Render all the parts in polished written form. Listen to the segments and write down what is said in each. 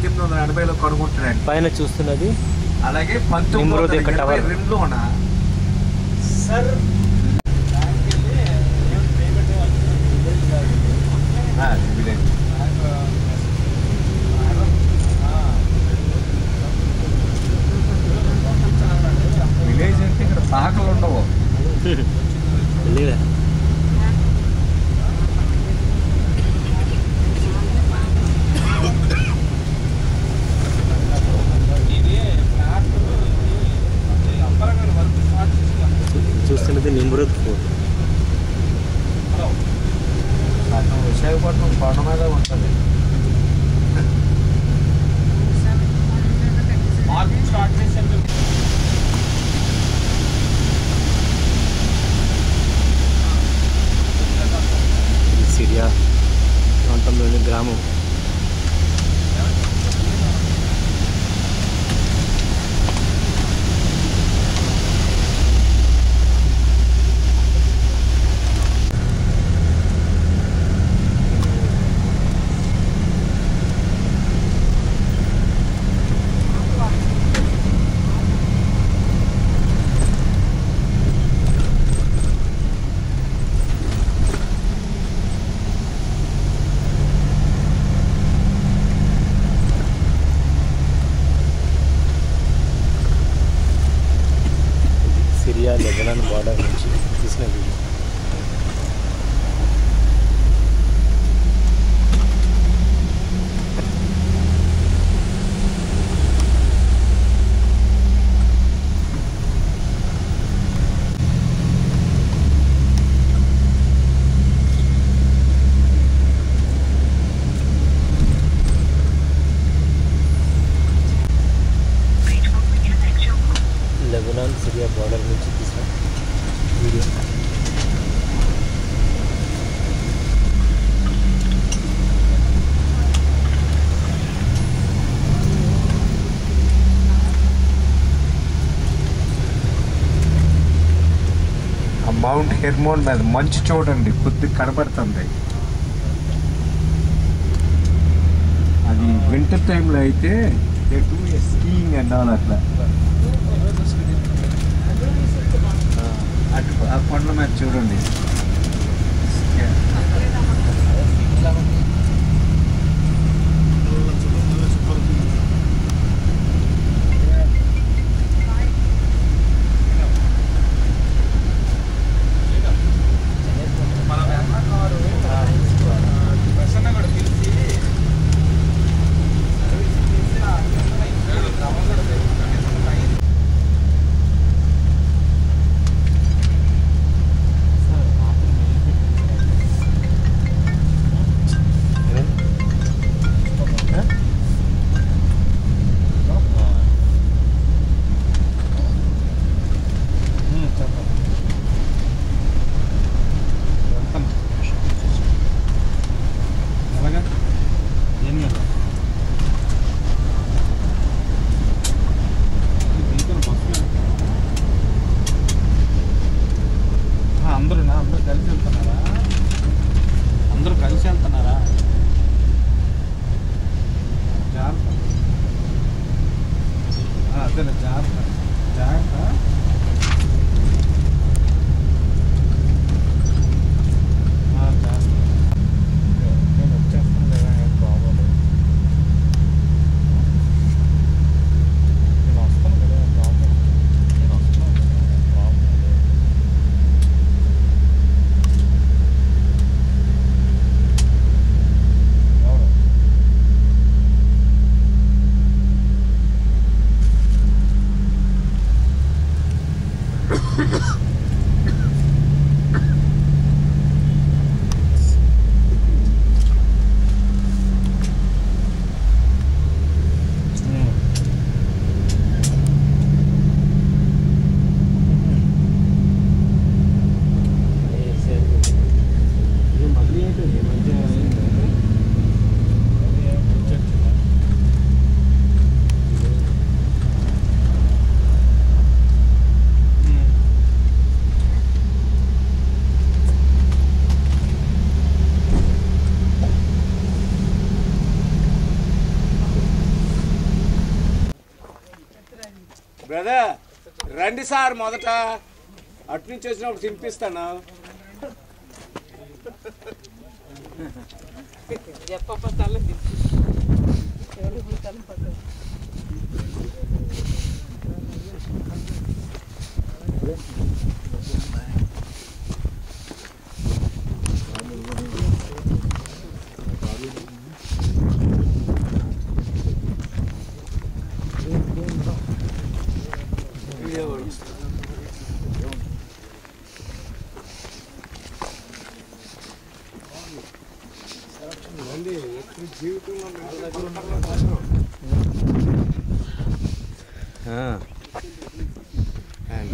1880లో కనుగొంటాడండి. పైన చూస్తున్నది అలాగే నిమ్రోద్ యొక్క టవర్. 1922లోన సార్ విలేజ్ అంటే ఇక్కడ పాకలు ఉండవు. తెలియదా? చూస్తున్నది నిమ్రోద్ ఫోర్ట్. విశాఖపట్నం కొండ మీద ఉంటుంది. సిరియా ప్రాంతంలోని గ్రామం. సిరియా లెబనాన్ బార్డర్ నుంచి తీసిన వీడియో. లెబనాన్ సిరియా బార్డర్ నుంచి తీసిన వీడియో. ఆ మౌంట్ హెర్మోన్ మీద మంచు చూడండి, కొద్దిగా కనబడుతుంది. అది వింటర్ టైంలో అయితే స్కీయింగ్ అండ్ ఆల్ అట్లా. అటు ఆ కొండల మీద చూడండి. బ్రదర్ రండి సార్ మొదట అటు నుంచి వచ్చినప్పుడు తినిపిస్తాను.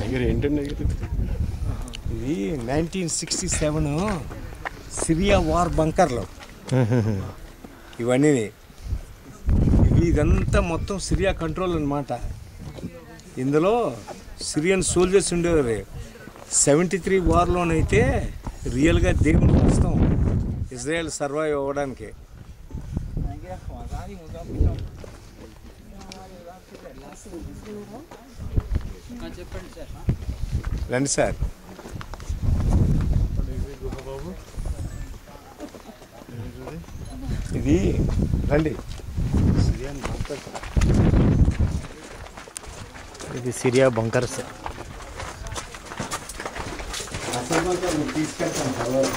దగ్గర ఏంటండి ఇది 1967 సిరియా వార్ బంకర్లు ఇవన్నీ. ఇదంతా మొత్తం సిరియా కంట్రోల్ అన్నమాట. ఇందులో సిరియన్ సోల్జర్స్ ఉండేవారు. 73 వార్లోనైతే రియల్గా దేవుని వస్తాం ఇజ్రాయెల్ సర్వైవ్ అవ్వడానికి. రండి సార్. ఇది రండి. ఇది సిరియా బంకర్స్. తీసుకెళ్తాను తర్వాత.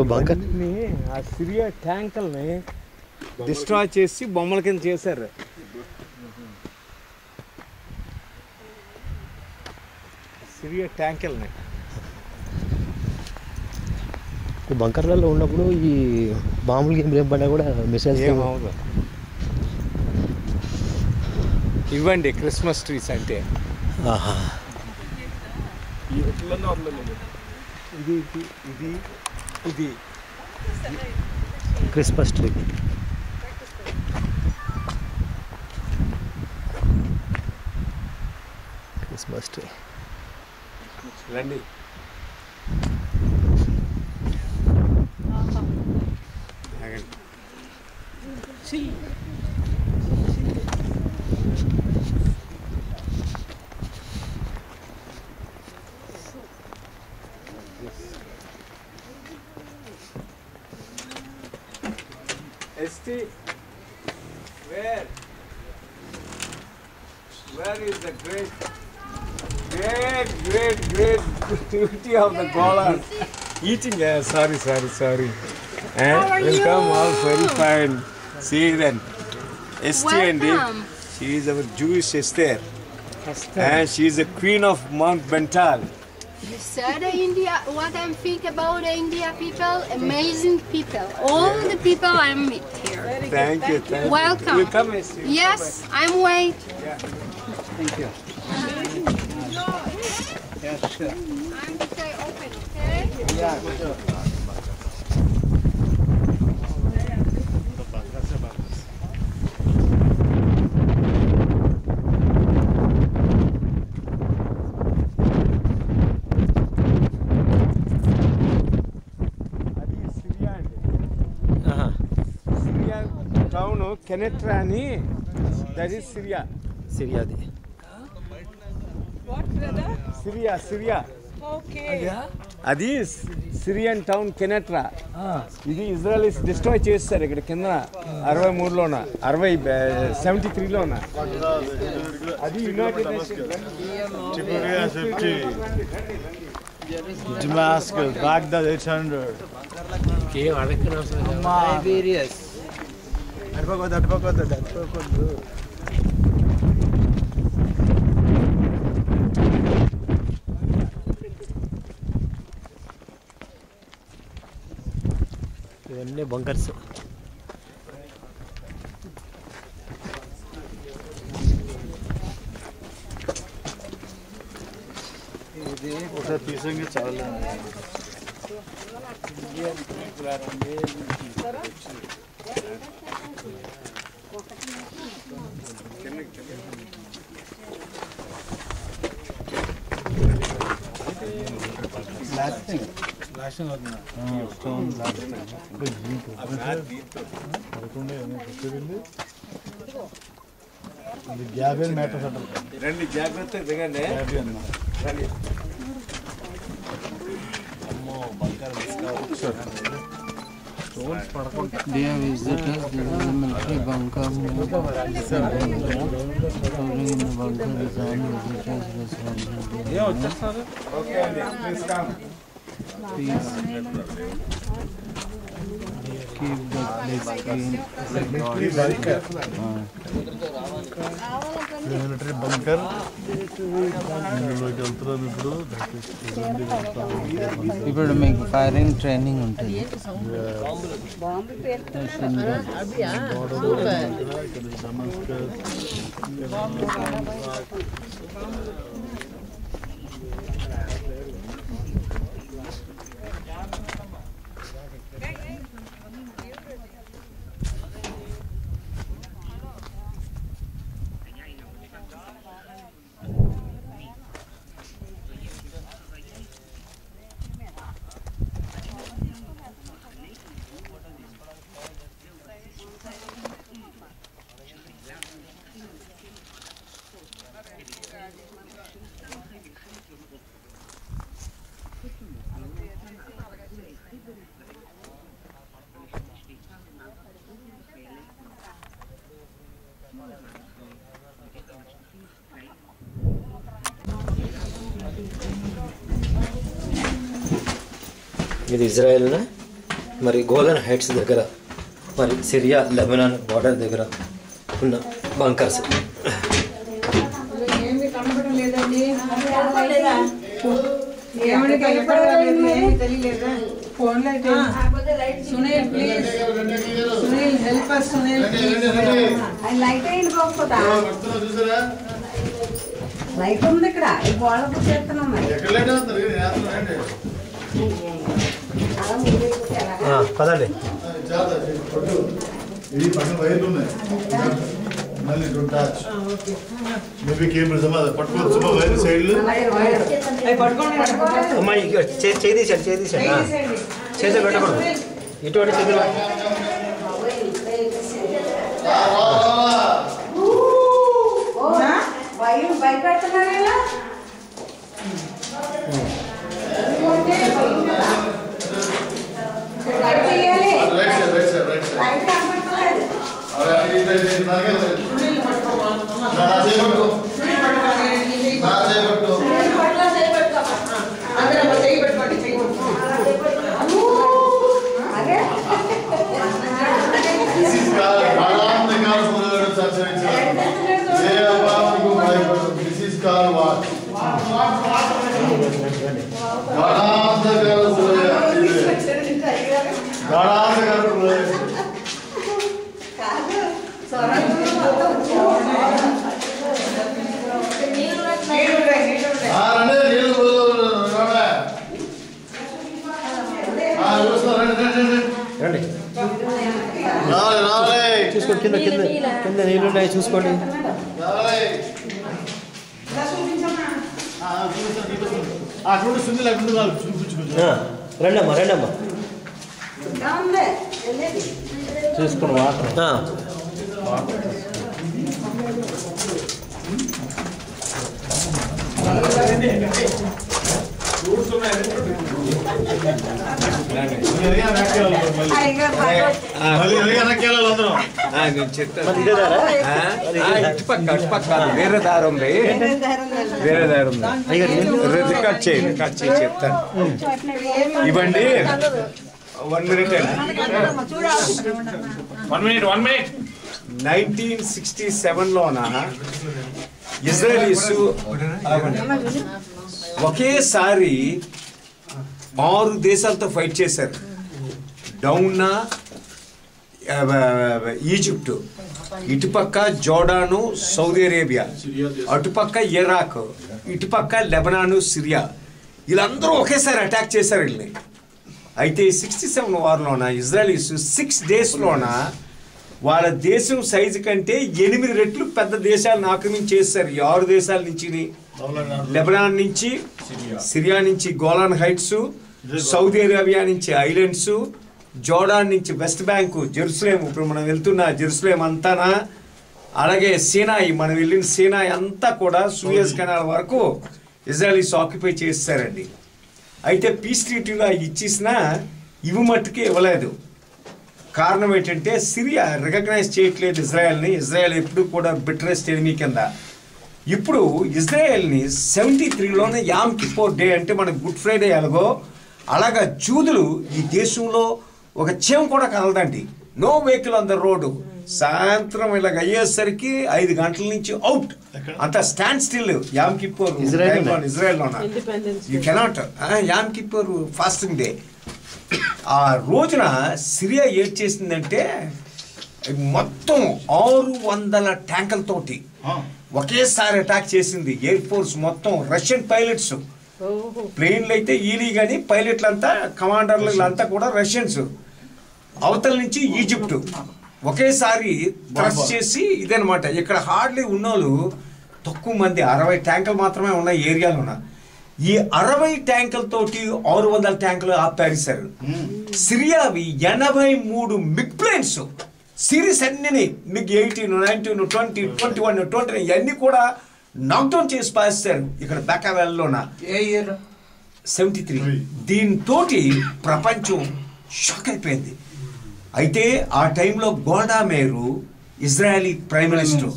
బంకర్ ఆ సిరియా ట్యాంకుల్ని డిస్ట్రాయ్ చేసి బొమ్మల కింద చేశారు. సిరియా ట్యాంకుల్ని బంకర్లలో ఉన్నప్పుడు ఈ బాంబులు ఏం పడినా కూడా మిసైల్స్ ఏమవుతుంది. ఇవ్వండి క్రిస్మస్ ట్రీస్ అంటే. ఇది ఇది ఇది క్రిస్మస్ ట్రీ. Christmas tree. రండి. ST, where is the great beauty of the Golan? Eating, sorry. Welcome, all very fine. See then, ST and she is our Jewish Esther. And she is the queen of Mount Bental. You said India, what I think about the India people, amazing people. All the people I meet here. Thank you. Welcome. You come, ST. Yes, I'm wait. Thank you. I'm to say open, okay? Town Quneitra అని, that is Syria. సిరియాది. Syria అది Syrian town Quneitra. ఇది Israelis destroy చేస్తారు ఇక్కడ కింద 63లోన 73లోన. అది United Damascus, Baghdad 800. అటుపకొద్దు. ఇవన్నీ bunkers. ఇది ఒకసారి తీసంగి చాలా గ్యాబ్ మ్యాటర్ రండి జాగ్రత్త దిగండి రండి Dear visitors, this is the military bunker. Covering in the bunker is all visitors' responsibility. Okay అండి please come Please keep the place clean. Military bunker ఇందులోకి వెళ్తున్నాం ఇప్పుడు ఇప్పుడు మీకు ఫైరింగ్ ట్రైనింగ్ ఉంటుంది. ఇది ఇజ్రాయెల్ మరి గోలన్ హైట్స్ దగ్గర మరి సిరియా లెబనాన్ బార్డర్ దగ్గర ఉన్న బంకర్స్. ఏమి కనపడడం లేదండి. ఏమని కనపడలేదు, ఏమి తెలియలేదా? ఫోన్లో అయితే Sunil please, Sunil help us, Sunil light అయింది పోకపోతా లైట్ ఉంది ఇక్కడ గోడ చేస్తున్నాం పదండి. ఇది పక్కన వైర్లు ఉన్నాయి మళ్ళీ డోంట్ టచ్ మేబీ కేబుల్ పట్టుకోవచ్చు సుమా వైర్ సైడ్లు అమ్మాయి చేయి తీసాడు చేతులు పెట్టకూడదు ఇటువంటి చేతులు భయపెడుతున్నారు చూసుకోండి, కింద కింద కింద నీళ్ళు ఉన్నాయి చూసుకోండి. రండమ్మా రండమ్మా చూసుకోండి వాటర్. నేను చెప్తాను అటుపక్క వేరే దారం వేరే దారం రికార్డ్ చేయి చెప్తాను. ఇవ్వండి 1 minute 1 minute 1967లోన ఇజ్రాయలీస్ ఒకేసారి 6 దేశాలతో ఫైట్ చేశారు. డౌనా ఈజిప్టు, ఇటుపక్క జోర్డాను సౌదీ అరేబియా, అటుపక్క ఇరాక్, ఇటుపక్క లెబనాను సిరియా. వీళ్ళందరూ ఒకేసారి అటాక్ చేశారు వీళ్ళని. అయితే 67 వార్లోన ఇజ్రాయలీస్ 6 daysలోన వాళ్ళ దేశం సైజు కంటే 8 రెట్లు పెద్ద దేశాలను ఆక్రమించేశారు. 6 దేశాల నుంచి, లెబనాన్ నుంచి, సిరియా నుంచి గోలాన్ హైట్స్, సౌదీ అరేబియా నుంచి ఐలాండ్స్, జోర్డాన్ నుంచి వెస్ట్ బ్యాంకు, జెరూసలేం, ఇప్పుడు మనం వెళ్తున్న జెరూసలేం అంతానా, అలాగే సీనాయి, మనం వెళ్ళిన సీనాయి అంతా కూడా సూయజ్ కెనాల్ వరకు ఇజ్రాయలీస్ ఆక్యుపై చేస్తారండి. అయితే పీస్ ట్రీటీలో ఇచ్చేసినా ఇవి మట్టుకే ఇవ్వలేదు. కారణం ఏంటంటే సిరియా రికగ్నైజ్ చేయట్లేదు ఇజ్రాయెల్ని. ఇజ్రాయెల్ ఎప్పుడు కూడా బిటరెస్ట్ ఎనిమీ కింద. ఇప్పుడు ఇజ్రాయెల్ని 73లోనే యామ్ కిపోర్ డే అంటే మనకు గుడ్ ఫ్రైడే ఎలాగో అలాగా జూదులు ఈ దేశంలో ఒక చీమ కూడా కదలదండి. No vehicle on the road. సాయంత్రం ఇలాగ అయ్యేసరికి 5 గంటల నుంచి అవుట్, అంత స్టాండ్ స్టిల్. యామ్ కిపోర్ ఇజ్రాయెల్లోన you cannot. Yom Kippur fasting day. ఆ రోజున సిరియా ఏం చేసిందంటే మొత్తం 600 ట్యాంకులతోటి ఒకేసారి అటాక్ చేసింది. ఎయిర్ ఫోర్స్ మొత్తం, రష్యన్ పైలట్స్, ప్లేన్లు అయితే ఈలీ కానీ పైలట్లు అంతా, కమాండర్లు అంతా కూడా రష్యన్స్. అవతల నుంచి ఈజిప్ట్ ఒకేసారి థ్రస్ట్ చేసి ఇదనమాట. ఇక్కడ హార్డ్లీ ఉన్నోళ్ళు తక్కువ మంది, 60 ట్యాంకులు మాత్రమే ఉన్నాయి ఏరియాలోన. ఈ 60 ట్యాంకులతోటి 600 ట్యాంకులు ఆపారిశారు. సిరియావి 83 మిగ్ ప్లేన్స్, సిరీస్ అన్ని మిగ్ 18, 19, 20, 21, 20 ఇవన్నీ కూడా నాక్డౌన్ చేసి పారేస్తారు ఇక్కడ బెకావెల్లోన. 73. దీంతో ప్రపంచం షాక్ అయిపోయింది. అయితే ఆ టైంలో గోల్డా మేరు Israeli prime minister,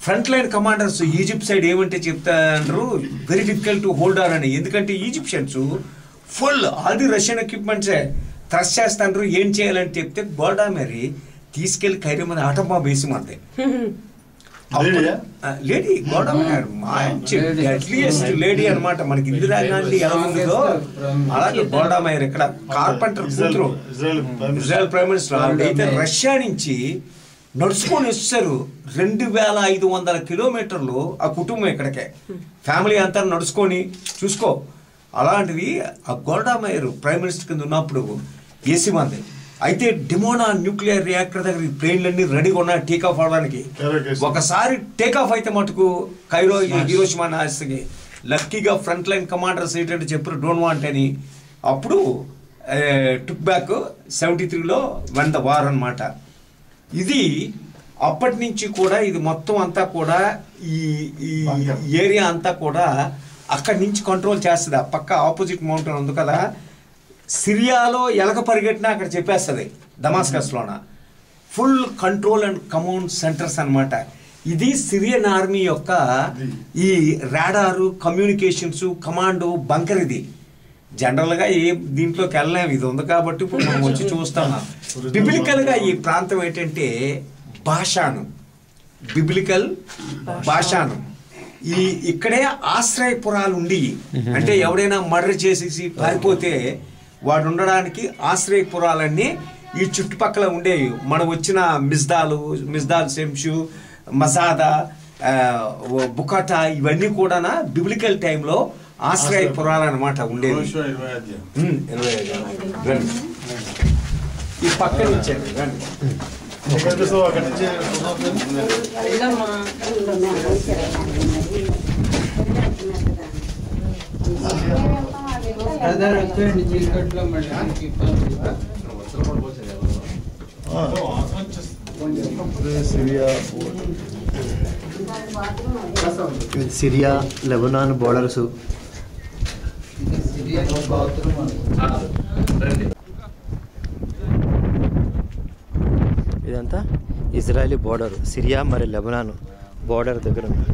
front line commanders Egypt side ఏమంటే చెప్తారు, very difficult to hold on అని. ఎందుకంటే Egyptians full all the Russian ఎక్విప్మెంట్సే thrust చేస్తాండ్రు. ఏం చేయాలని చెప్తే గోల్డా మేరీ తీసుకెళ్లి ఖైరో మీద ఆటం బాంబు వేసి మంది. లేడీ గోల్డా మేర్ మంచి అట్లీస్ట్ లేడీ అనమాట. మనకి ఇందిరాగాంధీ ఎలా ఉందో అలాగే గోల్డా మేర్ ఇక్కడ కార్పెంటర్ కూతురు, ఇజ్రాయెల్ ప్రైమ్ మినిస్టర్. అయితే రష్యా నుంచి నడుచుకొని వస్తారు 2500 కిలోమీటర్లు ఆ కుటుంబం ఇక్కడికే, ఫ్యామిలీ అంతా నడుచుకొని చూసుకో. అలాంటిది ఆ గోల్డా మేర్ ప్రైమ్ మినిస్టర్ కింద ఉన్నప్పుడు ఏసీ మంది. అయితే డిమోనా న్యూక్లియర్ రియాక్టర్ దగ్గర ఈ ప్లేన్లన్నీ రెడీగా ఉన్నాయి టేకాఫ్ అవడానికి. ఒకసారి టేకాఫ్ అయితే మటుకు కైరో, హీరోషిమా, నాగసాకి లక్కీగా ఫ్రంట్ లైన్ కమాండర్స్ ఏంటంటే చెప్పారు డోంట్ వాంట్ అని. అప్పుడు టుక్ బ్యాక్ 73లో వన్ ద వార్ అనమాట. ఇది అప్పటి నుంచి కూడా ఇది మొత్తం అంతా కూడా ఈ ఏరియా అంతా కూడా అక్కడి నుంచి కంట్రోల్ చేస్తుంది. ఆ పక్క ఆపోజిట్ మౌంటైన్ ఉంది కదా, సిరియాలో ఎలక పరిగెట్టినా అక్కడ చెప్పేస్తుంది డమాస్కస్లోన. Full control and command centres అనమాట. ఇది సిరియన్ ఆర్మీ యొక్క ఈ రాడారు, కమ్యూనికేషన్స్, కమాండో బంకర్. ఇది జనరల్గా ఏ దీంట్లోకి వెళ్ళలేము, ఇది ఉంది కాబట్టి ఇప్పుడు మనం వచ్చి చూస్తున్నాం. బిబ్లికల్గా ఈ ప్రాంతం ఏంటంటే భాషాను, బిబ్లికల్ భాషాను. ఇక్కడే ఆశ్రయపురాలు ఉండి, అంటే ఎవడైనా మర్డర్ చేసేసి పారిపోతే వాడు ఉండడానికి ఆశ్రయపురాలన్నీ ఈ చుట్టుపక్కల ఉండేవి. మనం వచ్చిన మిజ్దాల్ శంషు, మజాదా, బుకాటా ఇవన్నీ కూడా బిబ్లికల్ టైంలో ఆశ్రయపురాలు అనమాట ఉండేవి. 25 ఈ పక్క నుంచి సిరియా లెబనాన్ బోర్డర్స్. ఇదంతా ఇజ్రాయలీ బోర్డర్, సిరియా మరి లెబనాన్ బోర్డర్ దగ్గర ఉంది.